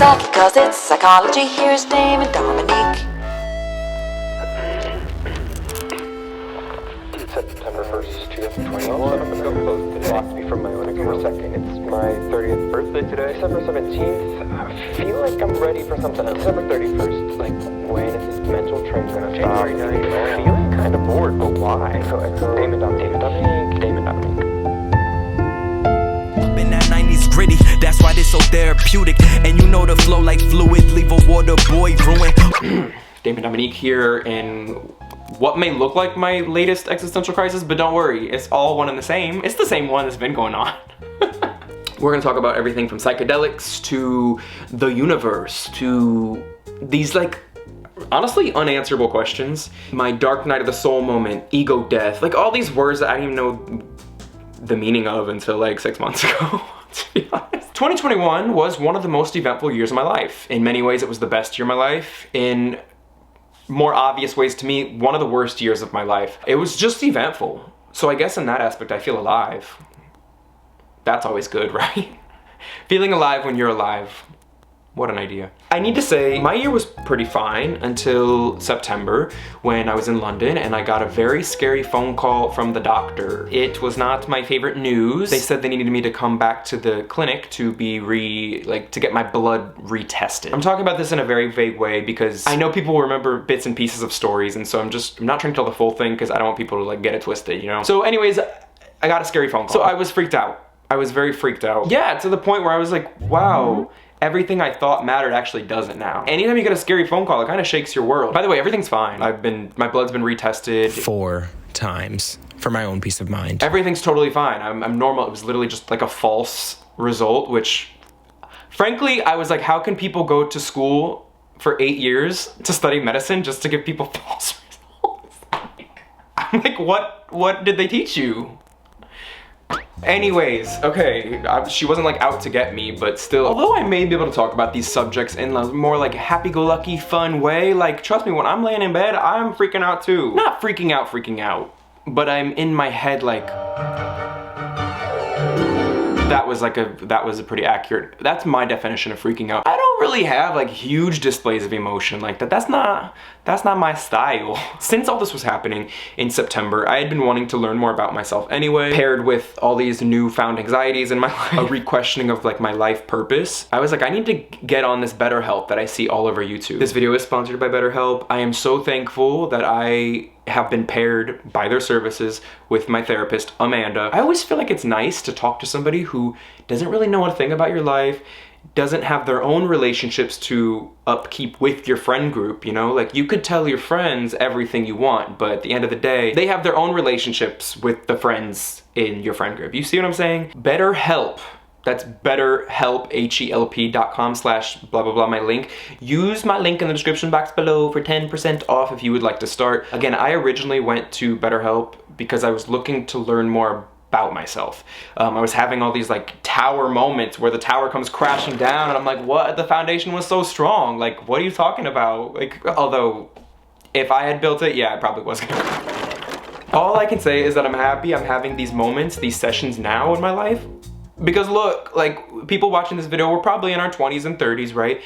psyche, cause it's psychology. Here's Damon, Dominique. September 1st, 2021. I'm gonna close today. Lost me from my own account. Second, it's my 30th birthday today. December 17th, I feel like I'm ready for something else. December 31st, like, when is this mental train gonna stop? January 9th, feeling kind of bored, but why? So, Damon, Dominique. In that 90s gritty, that's why this so therapeutic. And you know the flow like fluid, leave a water boy ruin. Damon Dominique here, and what may look like my latest existential crisis, but don't worry, it's all one and the same. It's the same one that's been going on. We're gonna talk about everything from psychedelics to the universe to these, like, honestly unanswerable questions. My dark night of the soul moment, ego death, like all these words that I didn't even know the meaning of until like 6 months ago, to be honest. 2021 was one of the most eventful years of my life. In many ways, it was the best year of my life. In more obvious ways to me, one of the worst years of my life. It was just eventful. So I guess in that aspect, I feel alive. That's always good, right? Feeling alive when you're alive. What an idea. I need to say, my year was pretty fine until September when I was in London and I got a very scary phone call from the doctor. It was not my favorite news. They said they needed me to come back to the clinic to be to get my blood retested. I'm talking about this in a very vague way because I know people remember bits and pieces of stories, and so I'm not trying to tell the full thing because I don't want people to like get it twisted, you know? So anyways, I got a scary phone call. So I was freaked out. I was very freaked out. Yeah, to the point where I was like, wow. Everything I thought mattered actually doesn't now. Anytime you get a scary phone call, it kind of shakes your world. By the way, everything's fine. My blood's been retested 4 times for my own peace of mind. Everything's totally fine. I'm normal. It was literally just like a false result, which frankly, I was like, how can people go to school for 8 years to study medicine just to give people false results? I'm like, what did they teach you? Anyways, okay, she wasn't like out to get me, but still, although I may be able to talk about these subjects in a more like happy-go-lucky fun way, like trust me, when I'm laying in bed, I'm freaking out too. Not freaking out, but I'm in my head like, that was a pretty accurate, that's my definition of freaking out. I don't really have like huge displays of emotion like that. That's not my style. Since all this was happening in September, I had been wanting to learn more about myself anyway, paired with all these newfound anxieties in my life, a re-questioning of like my life purpose. I was like, I need to get on this BetterHelp that I see all over YouTube. This video is sponsored by BetterHelp. I am so thankful that I have been paired by their services with my therapist, Amanda. I always feel like it's nice to talk to somebody who doesn't really know a thing about your life, doesn't have their own relationships to upkeep with your friend group, you know? Like, you could tell your friends everything you want, but at the end of the day, they have their own relationships with the friends in your friend group. You see what I'm saying? BetterHelp. That's BetterHelp, HELP.com/blah blah blah, my link. Use my link in the description box below for 10% off if you would like to start. Again, I originally went to BetterHelp because I was looking to learn more about myself. I was having all these like tower moments where the tower comes crashing down and I'm like, what? The foundation was so strong. Like, what are you talking about? Like, although if I had built it, yeah, I probably was gonna. All I can say is that I'm happy I'm having these moments, these sessions now in my life. Because look, like, people watching this video, we're probably in our 20s and 30s, right?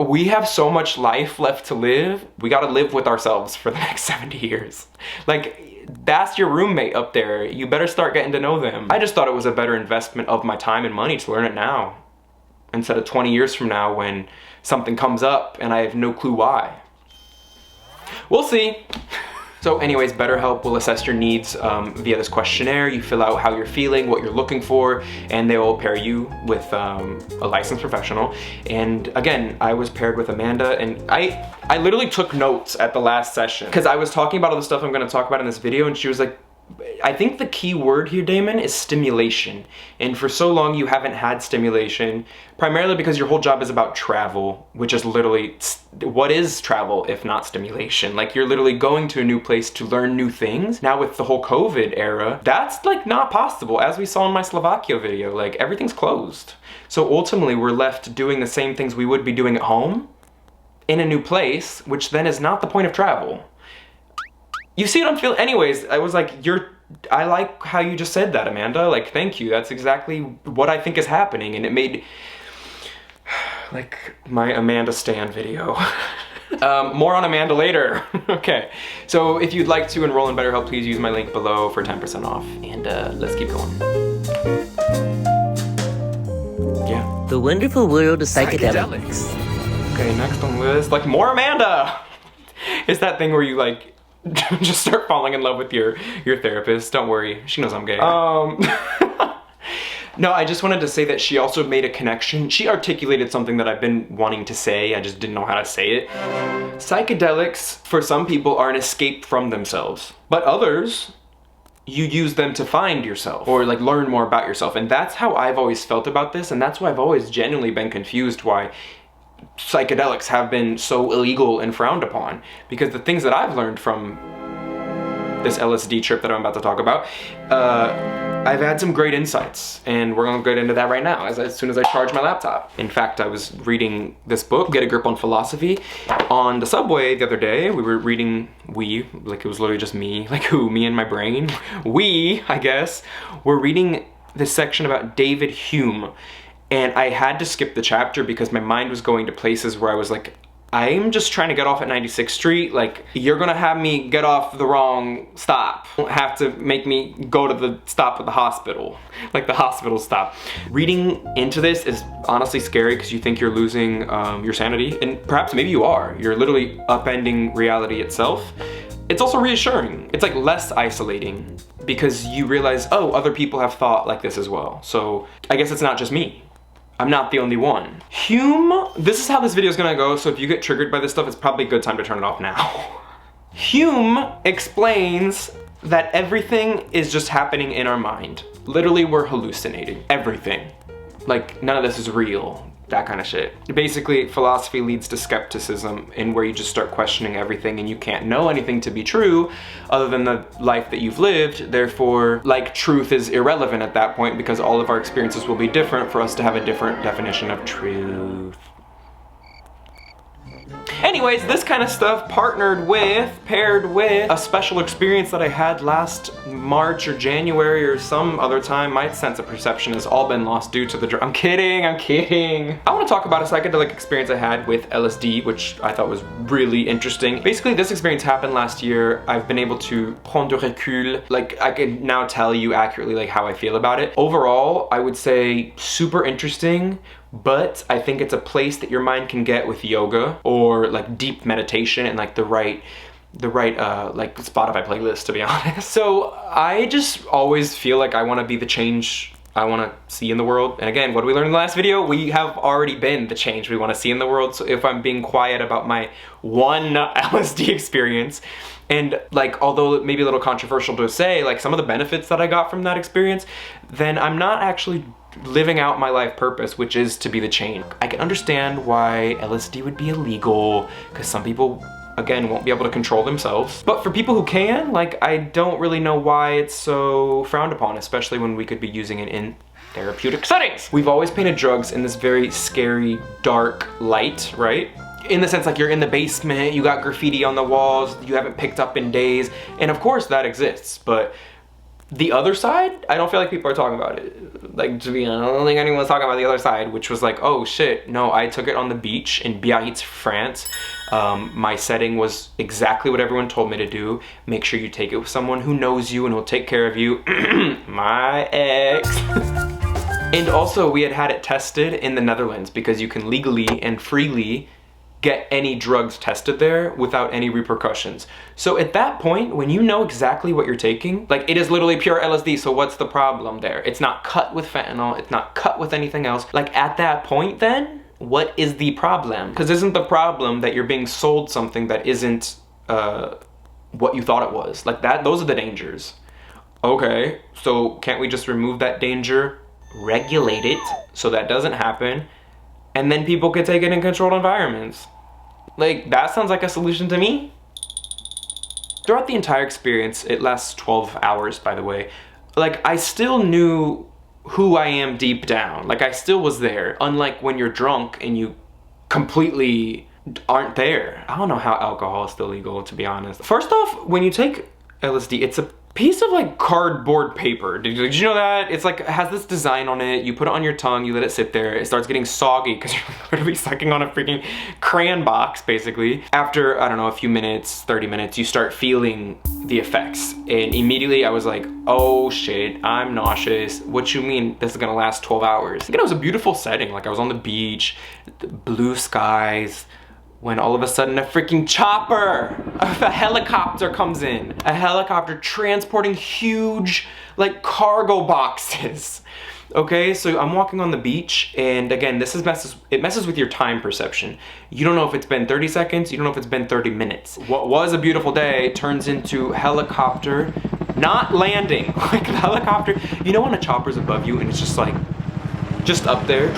We have so much life left to live. We gotta live with ourselves for the next 70 years. Like, that's your roommate up there. You better start getting to know them. I just thought it was a better investment of my time and money to learn it now, instead of 20 years from now when something comes up and I have no clue why. We'll see. So anyways, BetterHelp will assess your needs via this questionnaire. You fill out how you're feeling, what you're looking for, and they will pair you with a licensed professional. And again, I was paired with Amanda, and I literally took notes at the last session because I was talking about all the stuff I'm gonna talk about in this video, and she was like, I think the key word here, Damon, is stimulation. And for so long you haven't had stimulation, primarily because your whole job is about travel, which is literally, what is travel if not stimulation? Like, you're literally going to a new place to learn new things. Now with the whole COVID era, that's like not possible. As we saw in my Slovakia video, like everything's closed. So ultimately we're left doing the same things we would be doing at home in a new place, which then is not the point of travel. You see what I'm feeling? Anyways, I was like, I like how you just said that, Amanda. Like, thank you. That's exactly what I think is happening. And it made like my Amanda Stan video. More on Amanda later. Okay, so if you'd like to enroll in BetterHelp, please use my link below for 10% off. And let's keep going. Yeah. The wonderful world of psychedelics. Okay, next on the list, like more Amanda. It's that thing where you like just start falling in love with your therapist. Don't worry, she knows I'm gay. No, I just wanted to say that she also made a connection. She articulated something that I've been wanting to say, I just didn't know how to say it. Psychedelics, for some people, are an escape from themselves. But others, you use them to find yourself or like learn more about yourself. And that's how I've always felt about this. And that's why I've always genuinely been confused why psychedelics have been so illegal and frowned upon. Because the things that I've learned from this LSD trip that I'm about to talk about, I've had some great insights, and we're gonna get into that right now as soon as I charge my laptop. In fact, I was reading this book, Get a Grip on Philosophy, on the subway the other day. We were reading, like it was literally just me, like who, me and my brain? We, I guess, were reading this section about David Hume, and I had to skip the chapter because my mind was going to places where I was like, I'm just trying to get off at 96th Street. Like, you're gonna have me get off the wrong stop. You don't have to make me go to the stop at the hospital, like the hospital stop. Reading into this is honestly scary because you think you're losing your sanity, and perhaps maybe you are. You're literally upending reality itself. It's also reassuring. It's like less isolating because you realize, oh, other people have thought like this as well. So I guess it's not just me. I'm not the only one. Hume, this is how this video is gonna go, so if you get triggered by this stuff, it's probably a good time to turn it off now. Hume explains that everything is just happening in our mind. Literally, we're hallucinating everything. Like, none of this is real, that kind of shit. Basically, philosophy leads to skepticism, and where you just start questioning everything and you can't know anything to be true other than the life that you've lived. Therefore, like, truth is irrelevant at that point because all of our experiences will be different for us to have a different definition of truth. Anyways, this kind of stuff paired with a special experience that I had last March or January or some other time. My sense of perception has all been lost due to the drug. I'm kidding. I want to talk about a psychedelic experience I had with LSD, which I thought was really interesting. Basically, this experience happened last year. I've been able to prendre du recul. Like, I can now tell you accurately like how I feel about it. Overall, I would say super interesting. But I think it's a place that your mind can get with yoga or like deep meditation and like the right like Spotify playlist, to be honest. So I just always feel like I want to be the change I want to see in the world. And again, what did we learn in the last video? We have already been the change we want to see in the world. So if I'm being quiet about my one LSD experience, and like, although it may be a little controversial to say, like some of the benefits that I got from that experience, then I'm not actually living out my life purpose, which is to be the change. I can understand why LSD would be illegal, because some people, again, won't be able to control themselves. But for people who can, like, I don't really know why it's so frowned upon, especially when we could be using it in therapeutic settings. We've always painted drugs in this very scary, dark light, right? In the sense like you're in the basement, you got graffiti on the walls, you haven't picked up in days, and of course that exists, but the other side, I don't feel like people are talking about it. Like, to be honest, I don't think anyone's talking about the other side, which was like, oh shit, no, I took it on the beach in Biarritz, France. My setting was exactly what everyone told me to do. Make sure you take it with someone who knows you and will take care of you. My ex. And also, we had it tested in the Netherlands because you can legally and freely get any drugs tested there without any repercussions. So at that point, when you know exactly what you're taking, like it is literally pure LSD, so what's the problem there? It's not cut with fentanyl, it's not cut with anything else. Like at that point then, what is the problem? Because isn't the problem that you're being sold something that isn't what you thought it was? Like that, those are the dangers. Okay, so can't we just remove that danger, regulate it so that doesn't happen, and then people could take it in controlled environments? Like, that sounds like a solution to me. Throughout the entire experience, it lasts 12 hours, by the way, like, I still knew who I am deep down. Like, I still was there, unlike when you're drunk and you completely aren't there. I don't know how alcohol is still legal, to be honest. First off, when you take LSD, it's a piece of like cardboard paper. Did you know that? It's like, it has this design on it. You put it on your tongue, you let it sit there. It starts getting soggy because you're literally sucking on a freaking crayon box, basically. After, I don't know, a few minutes, 30 minutes, you start feeling the effects. And immediately I was like, oh shit, I'm nauseous. What you mean this is gonna last 12 hours? Again, it was a beautiful setting. Like I was on the beach, blue skies, when all of a sudden a freaking chopper, a helicopter comes in. A helicopter transporting huge, like, cargo boxes. Okay, so I'm walking on the beach, and again, it messes with your time perception. You don't know if it's been 30 seconds, you don't know if it's been 30 minutes. What was a beautiful day turns into helicopter not landing. Like the helicopter, you know when a chopper's above you and it's just like, just up there,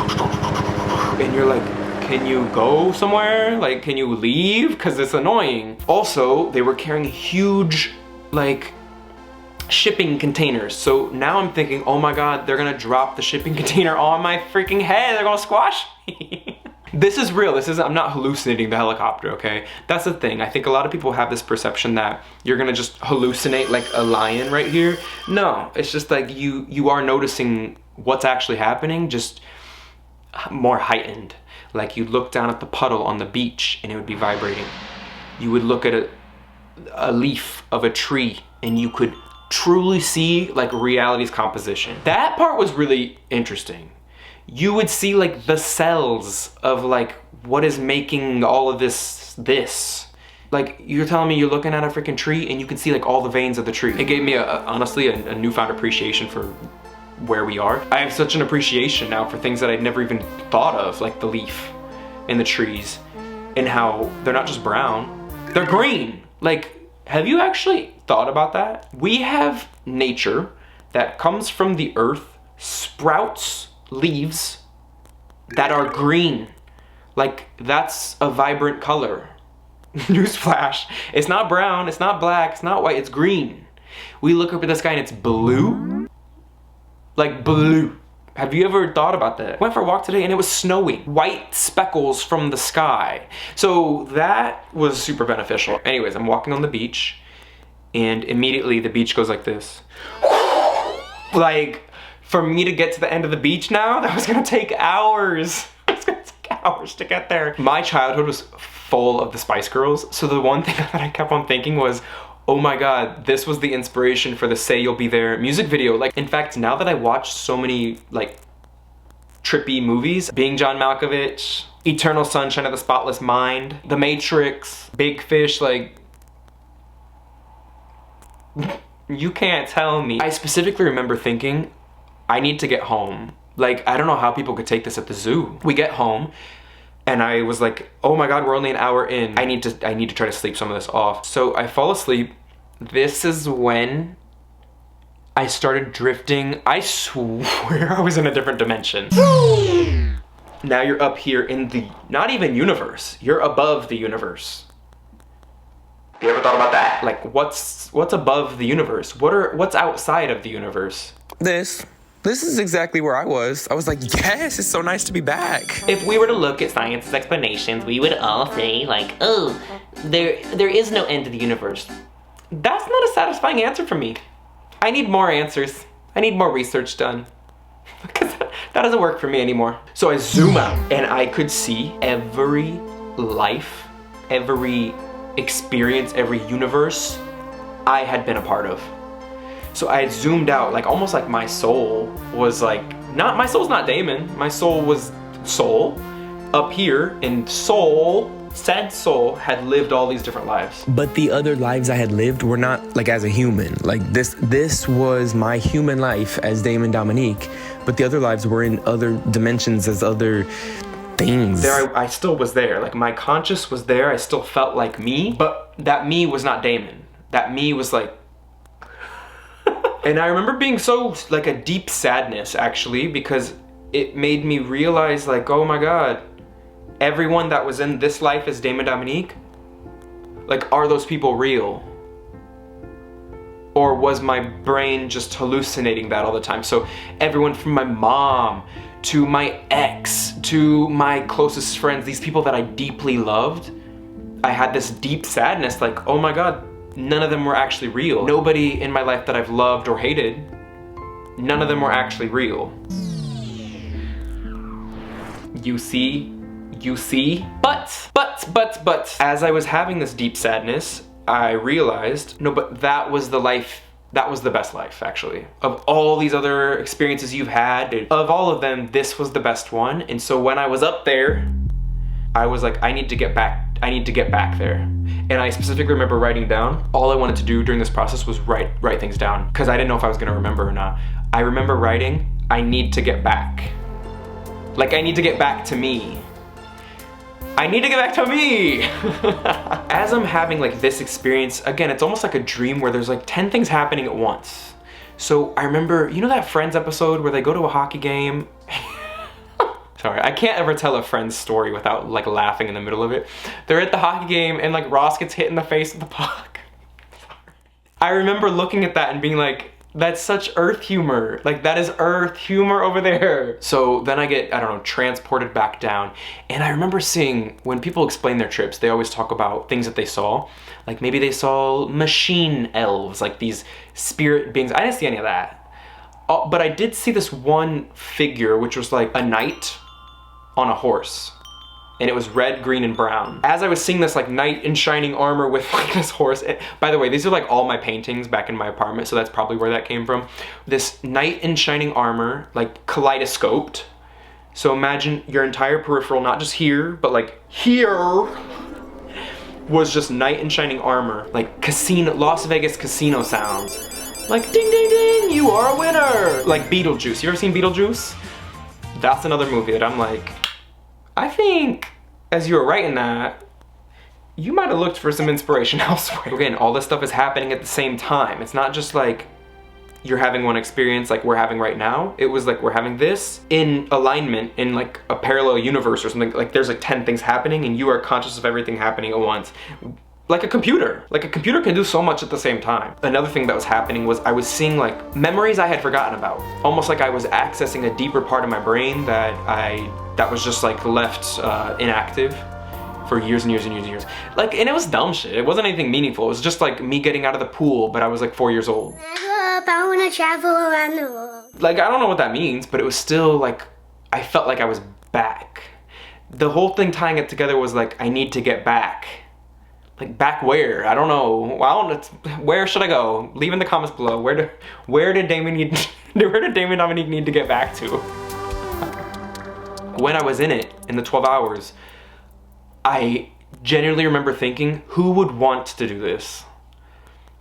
and you're like, can you go somewhere? Like, can you leave? Because it's annoying. Also, they were carrying huge, like, shipping containers. So now I'm thinking, oh my God, they're gonna drop the shipping container on my freaking head. They're gonna squash me. This is real. I'm not hallucinating the helicopter, okay? That's the thing. I think a lot of people have this perception that you're gonna just hallucinate like a lion right here. No, it's just like you are noticing what's actually happening, just more heightened. Like you'd look down at the puddle on the beach and it would be vibrating. You would look at a leaf of a tree and you could truly see like reality's composition. That part was really interesting. You would see like the cells of like what is making all of this. Like you're telling me you're looking at a freaking tree and you can see like all the veins of the tree. It gave me honestly a newfound appreciation for where we are. I have such an appreciation now for things that I'd never even thought of, like the leaf and the trees, and how they're not just brown, they're green. Like, have you actually thought about that? We have nature that comes from the earth, sprouts leaves that are green. Like, that's a vibrant color. Newsflash, it's not brown, it's not black, it's not white, it's green. We look up at the sky and it's blue. Like blue. Have you ever thought about that? Went for a walk today and it was snowing. White speckles from the sky. So that was super beneficial. Anyways, I'm walking on the beach and immediately the beach goes like this. Like, for me to get to the end of the beach now, that was gonna take hours. It's gonna take hours to get there. My childhood was full of the Spice Girls. So the one thing that I kept on thinking was, oh my God, this was the inspiration for the Say You'll Be There music video. Like, in fact, now that I watch so many, like, trippy movies, Being John Malkovich, Eternal Sunshine of the Spotless Mind, The Matrix, Big Fish, like, you can't tell me. I specifically remember thinking, I need to get home. Like, I don't know how people could take this at the zoo. We get home, and I was like, oh my God, we're only an hour in. I need to try to sleep some of this off. So I fall asleep. This is when I started drifting. I swear I was in a different dimension. Now you're up here in the, not even universe, you're above the universe. You ever thought about that? Like, what's above the universe? What's outside of the universe? This is exactly where I was. I was like, yes, it's so nice to be back. If we were to look at science's explanations, we would all say like, oh, there is no end to the universe. That's not a satisfying answer for me. I need more answers. I need more research done. Because that doesn't work for me anymore. So I zoom out and I could see every life, every experience, every universe I had been a part of. So I had zoomed out, like almost like my soul was like, my soul's not Damon. My soul was soul up here, and said soul had lived all these different lives. But the other lives I had lived were not like as a human. Like this was my human life as Damon Dominique, but the other lives were in other dimensions as other things. There, I still was there. Like my conscious was there. I still felt like me, but that me was not Damon. That me was like, and I remember being so, like, a deep sadness, actually, because it made me realize, like, oh my God, everyone that was in this life as Damon Dominique, like, are those people real? Or was my brain just hallucinating that all the time? So everyone from my mom to my ex to my closest friends, these people that I deeply loved, I had this deep sadness, like, oh my God, none of them were actually real. Nobody in my life that I've loved or hated, none of them were actually real. You see? But, as I was having this deep sadness, I realized, no, but that was the life, that was the best life, actually. Of all these other experiences you've had, of all of them, this was the best one. And so when I was up there, I was like, I need to get back there. And I specifically remember writing down, all I wanted to do during this process was write things down, because I didn't know if I was gonna remember or not. I remember writing, I need to get back. Like, I need to get back to me. I need to get back to me! As I'm having like this experience, again, it's almost like a dream where there's like 10 things happening at once. So I remember, you know that Friends episode where they go to a hockey game? Sorry, I can't ever tell a Friends story without like laughing in the middle of it. They're at the hockey game and like Ross gets hit in the face with the puck. I remember looking at that and being like, that's such Earth humor. Like, that is Earth humor over there. So then I get, I don't know, transported back down. And I remember seeing, when people explain their trips, they always talk about things that they saw. Like maybe they saw machine elves, like these spirit beings. I didn't see any of that. But I did see this one figure, which was like a knight on a horse. And it was red, green, and brown. As I was seeing this like knight in shining armor with like this horse, by the way, these are like all my paintings back in my apartment, so that's probably where that came from. This knight in shining armor, like kaleidoscoped. So imagine your entire peripheral, not just here, but like here, was just knight in shining armor, like casino, Las Vegas casino sounds. Like ding, ding, ding, you are a winner. Like Beetlejuice, you ever seen Beetlejuice? That's another movie that I'm like, I think, as you were writing that, you might have looked for some inspiration elsewhere. Again, all this stuff is happening at the same time. It's not just like you're having one experience like we're having right now. It was like we're having this in alignment in like a parallel universe or something. Like there's like 10 things happening and you are conscious of everything happening at once. Like a computer. Like a computer can do so much at the same time. Another thing that was happening was I was seeing like memories I had forgotten about. Almost like I was accessing a deeper part of my brain that was just like left inactive for years and years and years and years. Like, and it was dumb shit. It wasn't anything meaningful. It was just like me getting out of the pool, but I was like 4 years old. I wanna travel around the world. Like, I don't know what that means, but it was still like, I felt like I was back. The whole thing tying it together was like, I need to get back. Like, back where? I don't know. Where should I go? Leave in the comments below. Where did Damon Dominique need to get back to? When I was in it, in the 12 hours, I genuinely remember thinking, who would want to do this?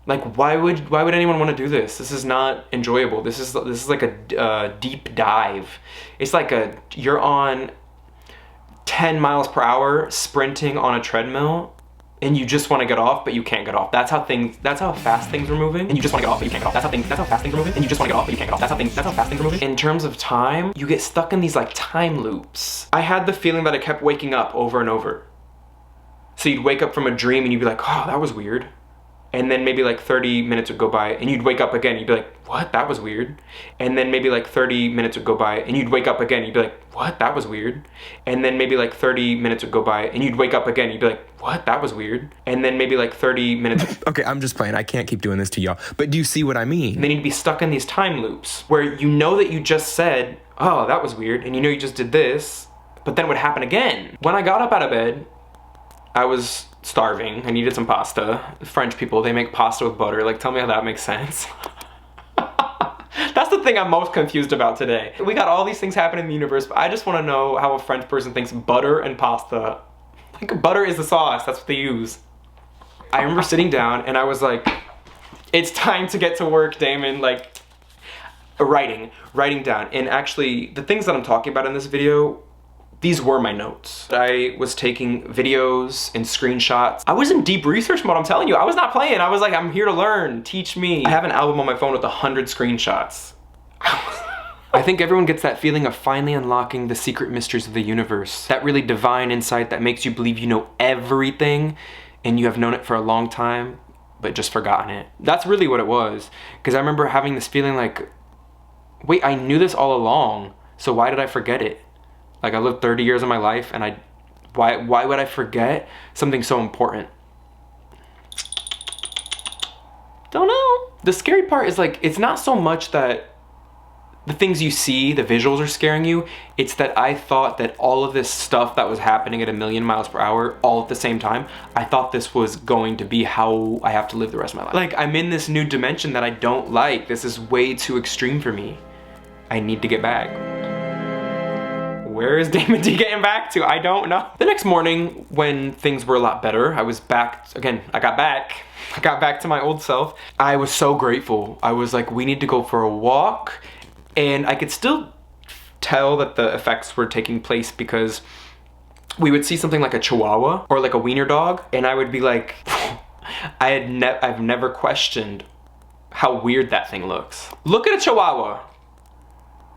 Like, why would anyone want to do this? This is not enjoyable. This is like a deep dive. It's like you're on 10 miles per hour sprinting on a treadmill and you just want to get off, but you can't get off. That's how fast things are moving, and you just want to get off, but you can't get off. That's how fast things are moving, and you just want to get off, but you can't get off. That's how fast things are moving. In terms of time, you get stuck in these like time loops. I had the feeling that I kept waking up over and over. So you'd wake up from a dream and you'd be like, oh, that was weird. And then maybe like 30 minutes would go by and you'd wake up again. You'd be like, what? That was weird. And then maybe like 30 minutes would go by and you'd wake up again. You'd be like, what? That was weird. And then maybe like 30 minutes would go by and you'd wake up again. You'd be like, what? That was weird. And then maybe like 30 minutes. Okay, I'm just playing. I can't keep doing this to y'all. But do you see what I mean? And then you'd be stuck in these time loops where you know that you just said, oh, that was weird. And you know you just did this, but then it would happen again. When I got up out of bed, I was starving. I needed some pasta. French people, they make pasta with butter. Like, tell me how that makes sense. That's the thing I'm most confused about today. We got all these things happening in the universe, but I just want to know how a French person thinks butter and pasta. Like, butter is the sauce. That's what they use. I remember sitting down and I was like, it's time to get to work, Damon. Like, writing down. And actually, the things that I'm talking about in this video, these were my notes. I was taking videos and screenshots. I was in deep research mode, I'm telling you. I was not playing. I was like, I'm here to learn, teach me. I have an album on my phone with 100 screenshots. I think everyone gets that feeling of finally unlocking the secret mysteries of the universe. That really divine insight that makes you believe you know everything and you have known it for a long time, but just forgotten it. That's really what it was. Because I remember having this feeling like, wait, I knew this all along, so why did I forget it? Like, I lived 30 years of my life and why would I forget something so important? Don't know. The scary part is like, it's not so much that the things you see, the visuals are scaring you. It's that I thought that all of this stuff that was happening at 1,000,000 miles per hour all at the same time, I thought this was going to be how I have to live the rest of my life. Like, I'm in this new dimension that I don't like. This is way too extreme for me. I need to get back. Where is Damon D getting back to? I don't know. The next morning, when things were a lot better, I was back, again, I got back to my old self. I was so grateful. I was like, we need to go for a walk. And I could still tell that the effects were taking place because we would see something like a Chihuahua or like a wiener dog, and I would be like, I've never questioned how weird that thing looks. Look at a Chihuahua.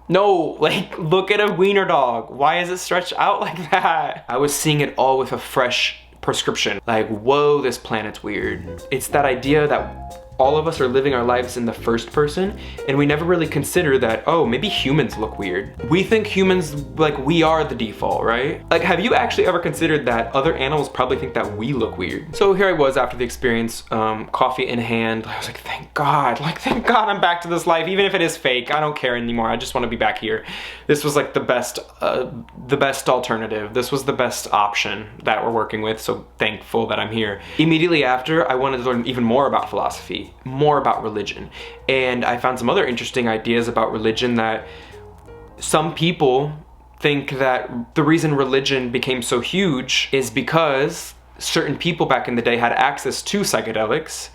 No, like, look at a wiener dog. Why is it stretched out like that? I was seeing it all with a fresh prescription. Like, whoa, this planet's weird. It's that idea that all of us are living our lives in the first person, and we never really consider that, oh, maybe humans look weird. We think humans, like, we are the default, right? Like, have you actually ever considered that other animals probably think that we look weird? So here I was after the experience, coffee in hand. I was like, thank God I'm back to this life, even if it is fake. I don't care anymore. I just want to be back here. This was like the best alternative. This was the best option that we're working with, so thankful that I'm here. Immediately after, I wanted to learn even more about philosophy, more about religion. And I found some other interesting ideas about religion, that some people think that the reason religion became so huge is because certain people back in the day had access to psychedelics,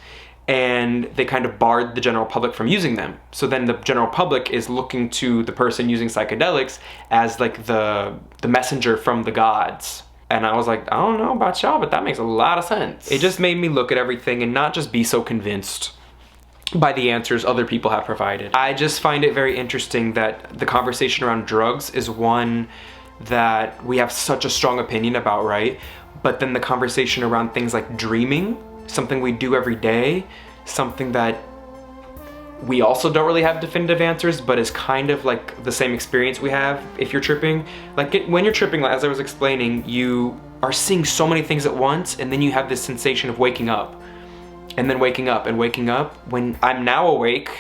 and they kind of barred the general public from using them. So then the general public is looking to the person using psychedelics as like the messenger from the gods. And I was like, I don't know about y'all, but that makes a lot of sense. It just made me look at everything and not just be so convinced by the answers other people have provided. I just find it very interesting that the conversation around drugs is one that we have such a strong opinion about, right? But then the conversation around things like dreaming, something we do every day, something that we also don't really have definitive answers, but is kind of like the same experience we have if you're tripping. Like when you're tripping, as I was explaining, you are seeing so many things at once, and then you have this sensation of waking up, and then waking up and waking up. When I'm now awake,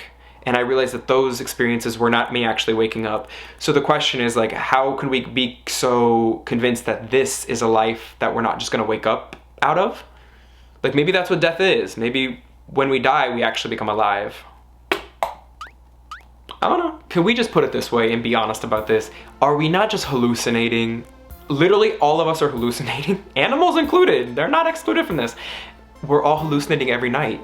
and I realize that those experiences were not me actually waking up. So the question is, like, how can we be so convinced that this is a life that we're not just gonna wake up out of? Like, maybe that's what death is. Maybe when we die, we actually become alive. I don't know. Can we just put it this way and be honest about this? Are we not just hallucinating? Literally all of us are hallucinating. Animals included. They're not excluded from this. We're all hallucinating every night.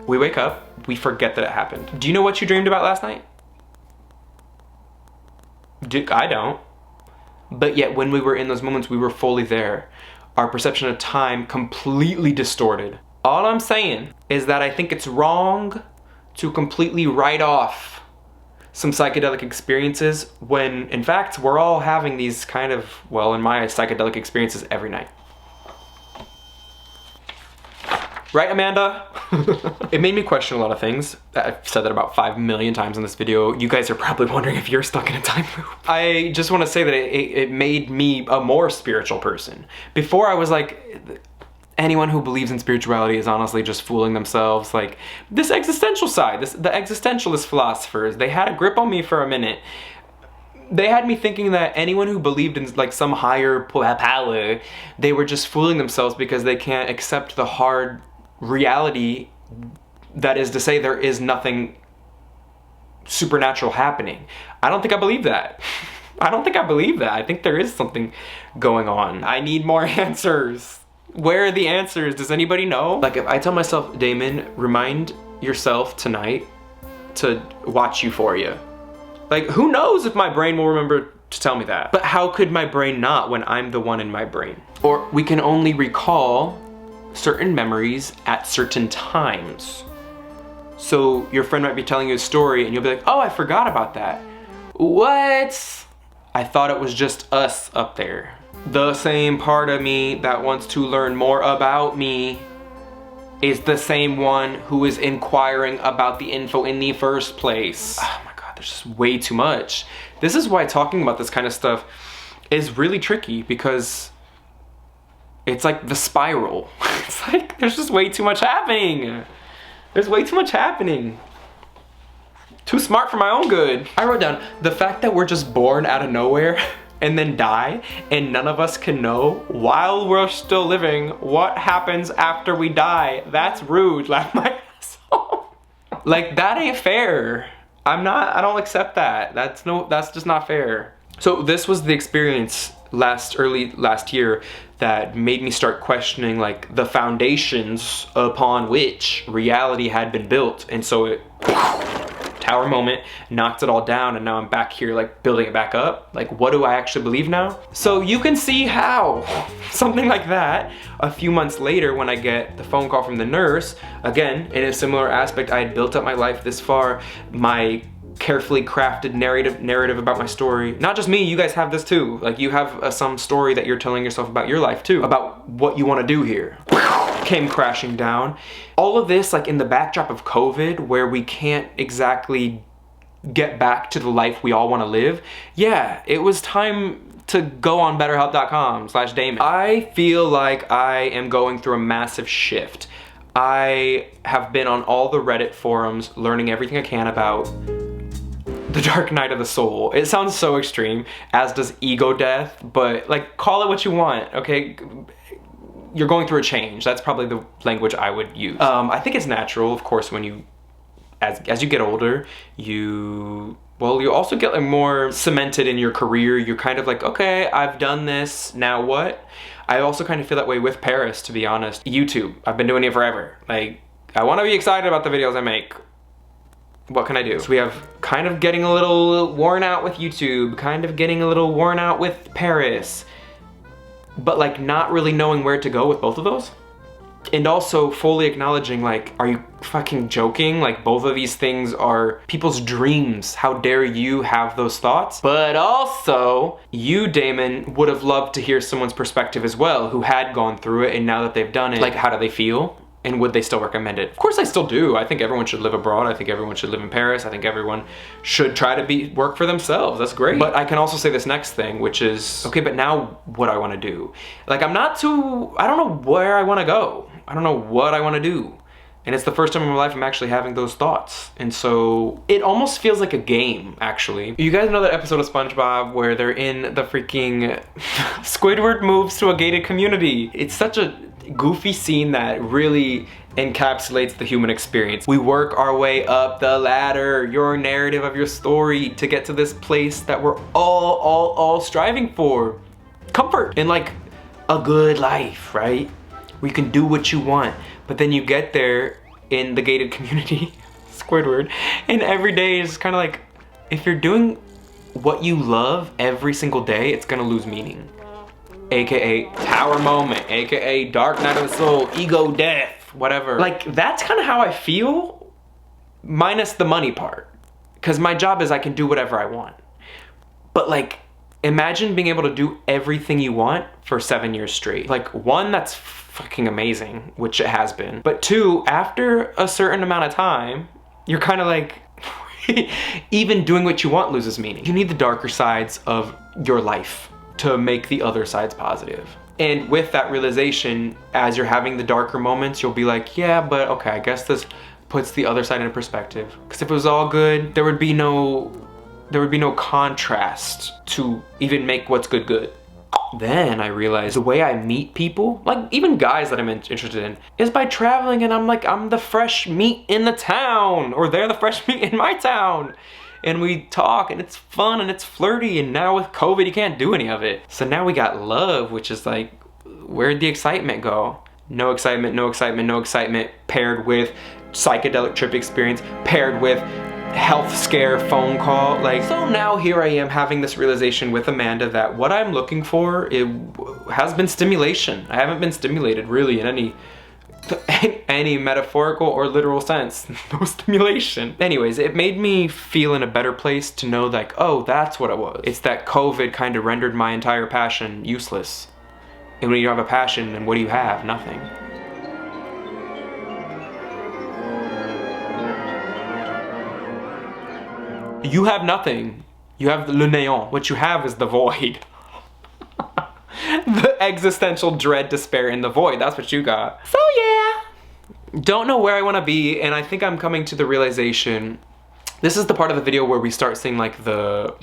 We wake up, we forget that it happened. Do you know what you dreamed about last night? I don't. But yet when we were in those moments, we were fully there. Our perception of time completely distorted. All I'm saying is that I think it's wrong to completely write off some psychedelic experiences when, in fact, we're all having these kind of, well, in my psychedelic experiences every night. Right, Amanda? It made me question a lot of things. I've said that about 5 million times in this video. You guys are probably wondering if you're stuck in a time loop. I just want to say that it made me a more spiritual person. Before I was like, anyone who believes in spirituality is honestly just fooling themselves. Like, this existential side, the existentialist philosophers, they had a grip on me for a minute. They had me thinking that anyone who believed in like some higher power, they were just fooling themselves because they can't accept the hard reality, that is to say there is nothing supernatural happening. I don't think I believe that. I don't think I believe that. I think there is something going on. I need more answers. Where are the answers? Does anybody know? Like, if I tell myself, Damon, remind yourself tonight to watch Euphoria. Like, who knows if my brain will remember to tell me that? But how could my brain not when I'm the one in my brain? Or we can only recall certain memories at certain times. So your friend might be telling you a story and you'll be like, oh, I forgot about that. What? I thought it was just us up there. The same part of me that wants to learn more about me is the same one who is inquiring about the info in the first place. Oh my God, there's just way too much. This is why talking about this kind of stuff is really tricky, because it's like the spiral. It's like there's just way too much happening. There's way too much happening. Too smart for my own good. I wrote down the fact that we're just born out of nowhere and then die, and none of us can know while we're still living what happens after we die. That's rude. Laugh my ass off. Like, that ain't fair. I don't accept that. That's just not fair. So this was the experience early last year that made me start questioning like the foundations upon which reality had been built. And so it tower moment, knocked it all down, and now I'm back here like building it back up. Like, what do I actually believe now? So you can see how something like that, a few months later when I get the phone call from the nurse, again, in a similar aspect, I had built up my life this far, my carefully crafted narrative about my story. Not just me, you guys have this too. Like, you have some story that you're telling yourself about your life too, about what you want to do here. Came crashing down. All of this like in the backdrop of COVID, where we can't exactly get back to the life we all want to live. Yeah, it was time to go on betterhelp.com/Damon. I feel like I am going through a massive shift. I have been on all the Reddit forums learning everything I can about the dark night of the soul. It sounds so extreme, as does ego death, but like, call it what you want, okay? You're going through a change. That's probably the language I would use. I think it's natural, of course, when you, as you get older, you also get like more cemented in your career. You're kind of like, okay, I've done this, now what? I also kind of feel that way with Paris, to be honest. YouTube, I've been doing it forever. Like, I want to be excited about the videos I make. What can I do? So we have kind of getting a little worn out with YouTube, kind of getting a little worn out with Paris, but like not really knowing where to go with both of those. And also fully acknowledging like, are you fucking joking? Like, both of these things are people's dreams. How dare you have those thoughts? But also, you, Damon, would have loved to hear someone's perspective as well, who had gone through it, and now that they've done it, like, how do they feel? And would they still recommend it? Of course I still do. I think everyone should live abroad. I think everyone should live in Paris. I think everyone should try to work for themselves. That's great. But I can also say this next thing, which is, okay, but now what I want to do? Like, I don't know where I want to go. I don't know what I want to do. And it's the first time in my life I'm actually having those thoughts. And so it almost feels like a game, actually. You guys know that episode of SpongeBob where they're in the freaking Squidward moves to a gated community. It's such a goofy scene that really encapsulates the human experience. We work our way up the ladder, your narrative of your story, to get to this place that we're all striving for. Comfort and like a good life, right? Where you can do what you want. But then you get there in the gated community, Squidward, and every day is kind of like, if you're doing what you love every single day, it's gonna lose meaning. AKA tower moment, AKA dark night of the soul, ego death, whatever. Like, that's kind of how I feel, minus the money part. Because my job is I can do whatever I want. But like, imagine being able to do everything you want for 7 years straight. Like, one, that's fucking amazing, which it has been. But two, after a certain amount of time, you're kind of like, even doing what you want loses meaning. You need the darker sides of your life to make the other sides positive. And with that realization, as you're having the darker moments, you'll be like, yeah, but okay, I guess this puts the other side into perspective. Because if it was all good, there would be no contrast to even make what's good good. Then I realized the way I meet people, like even guys that I'm interested in, is by traveling, and I'm like, I'm the fresh meat in the town, or they're the fresh meat in my town. And we talk, and it's fun, and it's flirty, and now with COVID, you can't do any of it. So now we got love, which is like, where'd the excitement go? No excitement, no excitement, no excitement, paired with psychedelic trip experience, paired with health scare phone call. Like, so now here I am having this realization with Amanda that what I'm looking for, it has been stimulation. I haven't been stimulated really in any metaphorical or literal sense. No stimulation. Anyways, it made me feel in a better place to know like, oh, that's what it was. It's that COVID kind of rendered my entire passion useless. And when you don't have a passion, then what do you have? Nothing. You have nothing. You have le néant. What you have is the void. The existential dread, despair, in the void. That's what you got. So yeah. don't know where I want to be, and I think I'm coming to the realization, this is the part of the video where we start seeing like the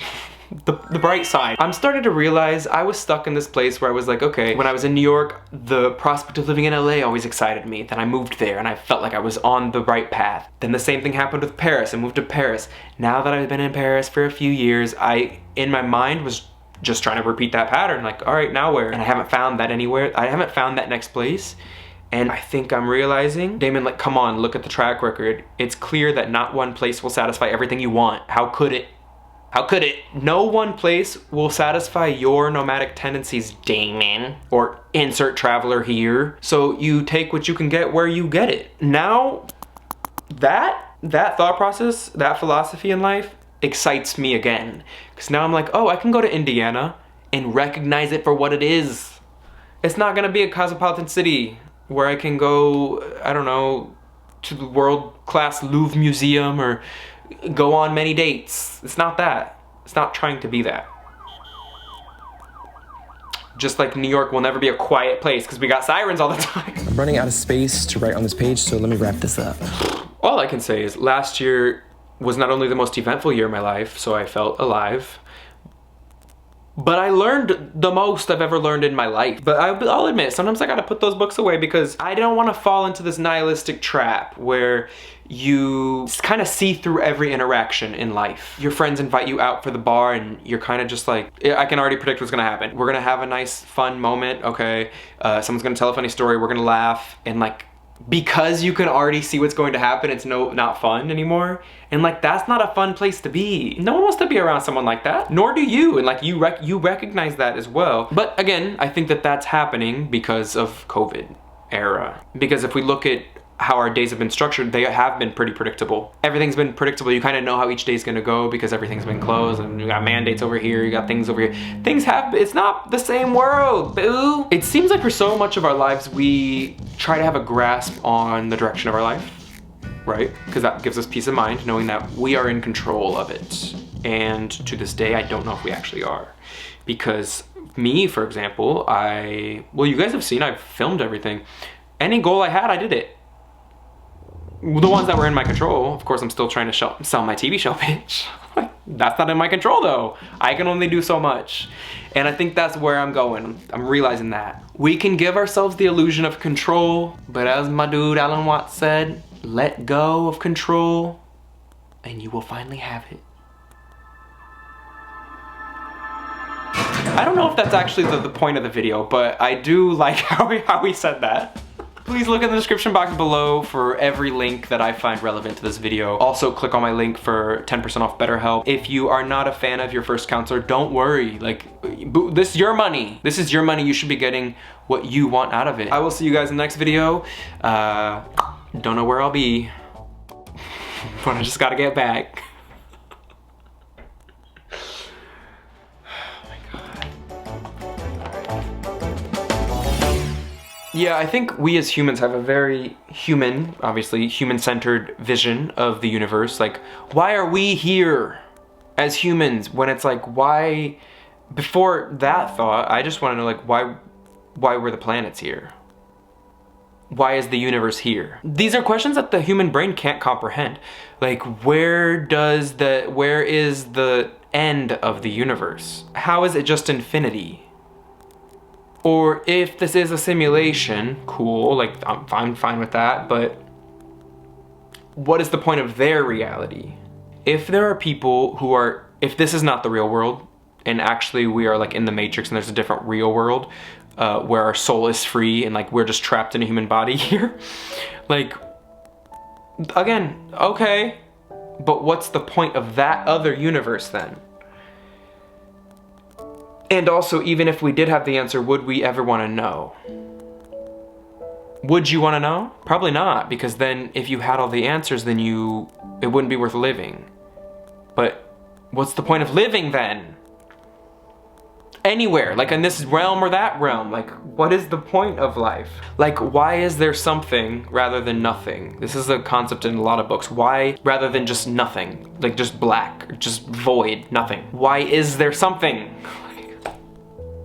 bright side. I'm starting to realize I was stuck in this place where I was like, okay, when I was in New York, the prospect of living in LA always excited me. Then I moved there and I felt like I was on the right path. Then the same thing happened with Paris. I moved to Paris. Now that I've been in Paris for a few years, in my mind was just trying to repeat that pattern. Like, all right, now where? And I haven't found that anywhere. I haven't found that next place. And I think I'm realizing, Damon, like, come on, look at the track record. It's clear that not one place will satisfy everything you want. How could it? How could it? No one place will satisfy your nomadic tendencies, Damon. Or insert traveler here. So you take what you can get where you get it. Now, that thought process, that philosophy in life excites me again. Because now I'm like, oh, I can go to Indiana and recognize it for what it is. It's not gonna be a cosmopolitan city where I can go, I don't know, to the world-class Louvre Museum or go on many dates. It's not that. It's not trying to be that. Just like New York will never be a quiet place because we got sirens all the time. I'm running out of space to write on this page, so let me wrap this up. All I can say is last year was not only the most eventful year of my life, so I felt alive, but I learned the most I've ever learned in my life. But I'll admit, sometimes I gotta put those books away because I don't wanna fall into this nihilistic trap where you kind of see through every interaction in life. Your friends invite you out for the bar and you're kind of just like, I can already predict what's gonna happen. We're gonna have a nice, fun moment, okay? Someone's gonna tell a funny story, we're gonna laugh, and like, because you can already see what's going to happen, it's not fun anymore. And like, that's not a fun place to be. No one wants to be around someone like that, nor do you. And like, you recognize that as well. But again, I think that that's happening because of COVID era. Because if we look at how our days have been structured, they have been pretty predictable. Everything's been predictable. You kind of know how each day's gonna go because everything's been closed and you got mandates over here, you got things over here. It's not the same world, boo. It seems like for so much of our lives, we try to have a grasp on the direction of our life, right? Because that gives us peace of mind, knowing that we are in control of it. And to this day, I don't know if we actually are. Because me, for example, well, you guys have seen, I've filmed everything. Any goal I had, I did it. The ones that were in my control, of course, I'm still trying to sell my TV show pitch. That's not in my control though. I can only do so much. And I think that's where I'm going. I'm realizing that. We can give ourselves the illusion of control, but as my dude Alan Watts said, let go of control and you will finally have it. I don't know if that's actually the point of the video, but I do like how he said that. Please look in the description box below for every link that I find relevant to this video. Also, click on my link for 10% off BetterHelp. If you are not a fan of your first counselor, don't worry. Like, this is your money. This is your money. You should be getting what you want out of it. I will see you guys in the next video. Don't know where I'll be, but I just gotta get back. Yeah, I think we as humans have a very human, obviously human-centered vision of the universe. Like, why are we here as humans? When it's like, why, before that thought, I just want to know, like, why were the planets here? Why is the universe here? These are questions that the human brain can't comprehend. Like, where is the end of the universe? How is it just infinity? Or if this is a simulation, cool, like I'm fine with that, but what is the point of their reality? If there are people who are, if this is not the real world, and actually we are like in the Matrix and there's a different real world where our soul is free and like we're just trapped in a human body here, like, again, okay, but what's the point of that other universe then? And also, even if we did have the answer, would we ever want to know? Would you want to know? Probably not, because then if you had all the answers, then it wouldn't be worth living. But what's the point of living then? Anywhere, like in this realm or that realm, like what is the point of life? Like, why is there something rather than nothing? This is a concept in a lot of books. Why rather than just nothing? Like just black, just void, nothing. Why is there something?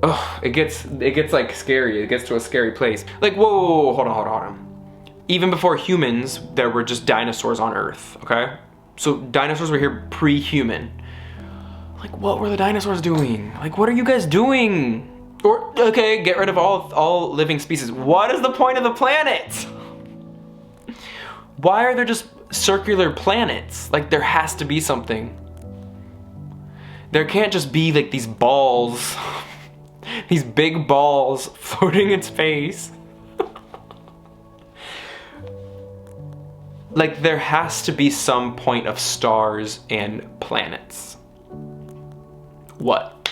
Ugh, it gets like scary. It gets to a scary place. Like, whoa, hold on. even before humans, there were just dinosaurs on Earth, okay? So dinosaurs were here pre-human. Like, what were the dinosaurs doing? Like, what are you guys doing? Or, okay, get rid of all living species. What is the point of the planet? Why are there just circular planets? Like, there has to be something. There can't just be like these balls, these big balls floating in space. Like, there has to be some point of stars and planets. What?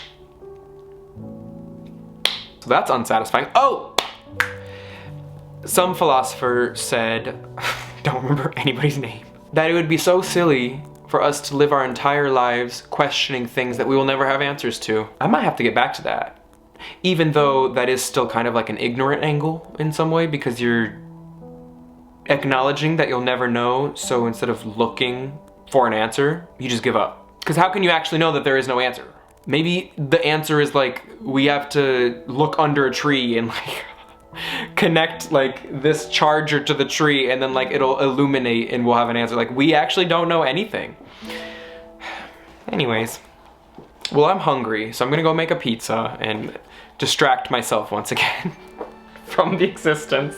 So that's unsatisfying. Oh! Some philosopher said, don't remember anybody's name, that it would be so silly for us to live our entire lives questioning things that we will never have answers to. I might have to get back to that. Even though that is still kind of like an ignorant angle in some way, because you're acknowledging that you'll never know, so instead of looking for an answer, you just give up. Because how can you actually know that there is no answer? Maybe the answer is like, we have to look under a tree and like connect like this charger to the tree and then like it'll illuminate and we'll have an answer. Like, we actually don't know anything. Anyways, well, I'm hungry, so I'm gonna go make a pizza and distract myself once again from the existence.